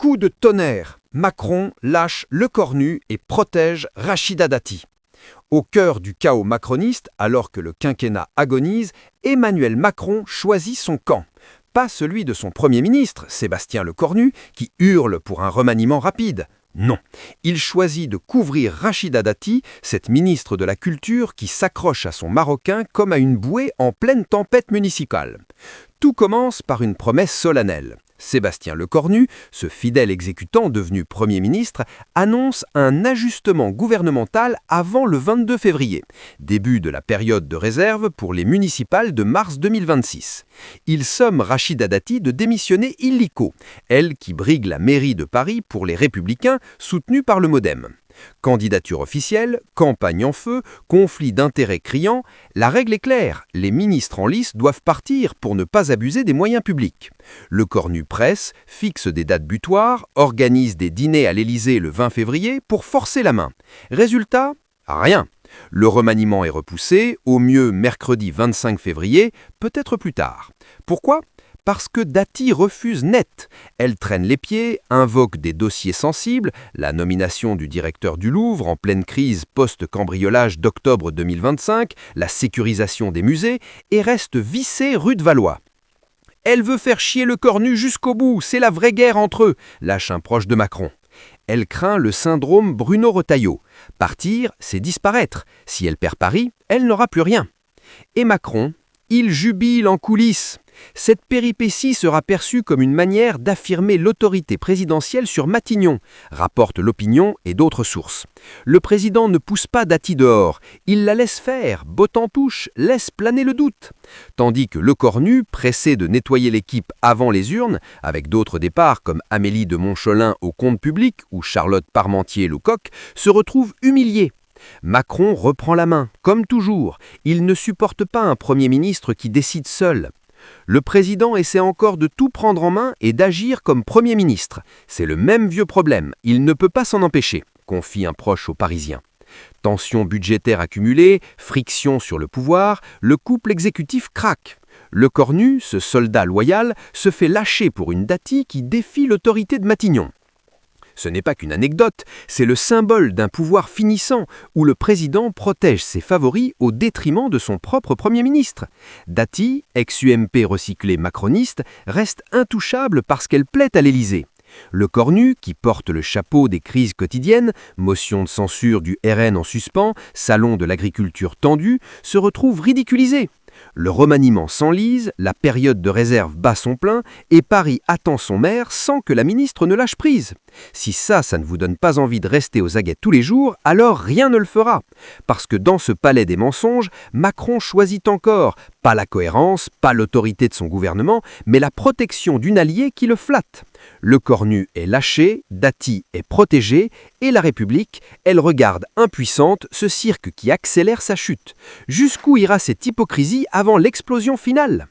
Coup de tonnerre, Macron lâche le cornu et protège Rachida Dati. Au cœur du chaos macroniste, alors que le quinquennat agonise, Emmanuel Macron choisit son camp. Pas celui de son Premier ministre, Sébastien Lecornu, qui hurle pour un remaniement rapide. Non, il choisit de couvrir Rachida Dati, cette ministre de la Culture qui s'accroche à son marocain comme à une bouée en pleine tempête municipale. Tout commence par une promesse solennelle. Sébastien Lecornu, ce fidèle exécutant devenu Premier ministre, annonce un ajustement gouvernemental avant le 22 février, début de la période de réserve pour les municipales de mars 2026. Il somme Rachida Dati de démissionner illico, elle qui brigue la mairie de Paris pour les Républicains, soutenue par le MoDem. Candidature officielle, campagne en feu, conflit d'intérêts criant, la règle est claire, les ministres en lice doivent partir pour ne pas abuser des moyens publics. Lecornu presse, fixe des dates butoirs, organise des dîners à l'Élysée le 20 février pour forcer la main. Résultat ? Rien. Le remaniement est repoussé, au mieux mercredi 25 février, peut-être plus tard. Pourquoi ? Parce que Dati refuse net. Elle traîne les pieds, invoque des dossiers sensibles, la nomination du directeur du Louvre en pleine crise post-cambriolage d'octobre 2025, la sécurisation des musées, et reste vissée rue de Valois. Elle veut faire chier Lecornu jusqu'au bout, c'est la vraie guerre entre eux, lâche un proche de Macron. Elle craint le syndrome Bruno Retailleau. Partir, c'est disparaître. Si elle perd Paris, elle n'aura plus rien. Et Macron, il jubile en coulisses. Cette péripétie sera perçue comme une manière d'affirmer l'autorité présidentielle sur Matignon, rapporte l'Opinion et d'autres sources. Le président ne pousse pas Dati dehors, il la laisse faire, botte en touche, laisse planer le doute. Tandis que Lecornu, pressé de nettoyer l'équipe avant les urnes, avec d'autres départs comme Amélie de Montcholin au compte public ou Charlotte Parmentier-Loucoq, se retrouve humilié. Macron reprend la main, comme toujours. Il ne supporte pas un Premier ministre qui décide seul. Le président essaie encore de tout prendre en main et d'agir comme Premier ministre. C'est le même vieux problème, il ne peut pas s'en empêcher, confie un proche aux Parisiens. Tensions budgétaires accumulées, friction sur le pouvoir, le couple exécutif craque. Lecornu, ce soldat loyal, se fait lâcher pour une Dati qui défie l'autorité de Matignon. Ce n'est pas qu'une anecdote, c'est le symbole d'un pouvoir finissant où le président protège ses favoris au détriment de son propre Premier ministre. Dati, ex-UMP recyclé macroniste, reste intouchable parce qu'elle plaît à l'Élysée. Lecornu, qui porte le chapeau des crises quotidiennes, motion de censure du RN en suspens, salon de l'agriculture tendu, se retrouve ridiculisé. Le remaniement s'enlise, la période de réserve bat son plein et Paris attend son maire sans que la ministre ne lâche prise. Si ça ne vous donne pas envie de rester aux aguets tous les jours, alors rien ne le fera. Parce que dans ce palais des mensonges, Macron choisit encore, pas la cohérence, pas l'autorité de son gouvernement, mais la protection d'une alliée qui le flatte. Lecornu est lâché, Dati est protégé, et la République, elle regarde impuissante ce cirque qui accélère sa chute. Jusqu'où ira cette hypocrisie avant l'explosion finale ?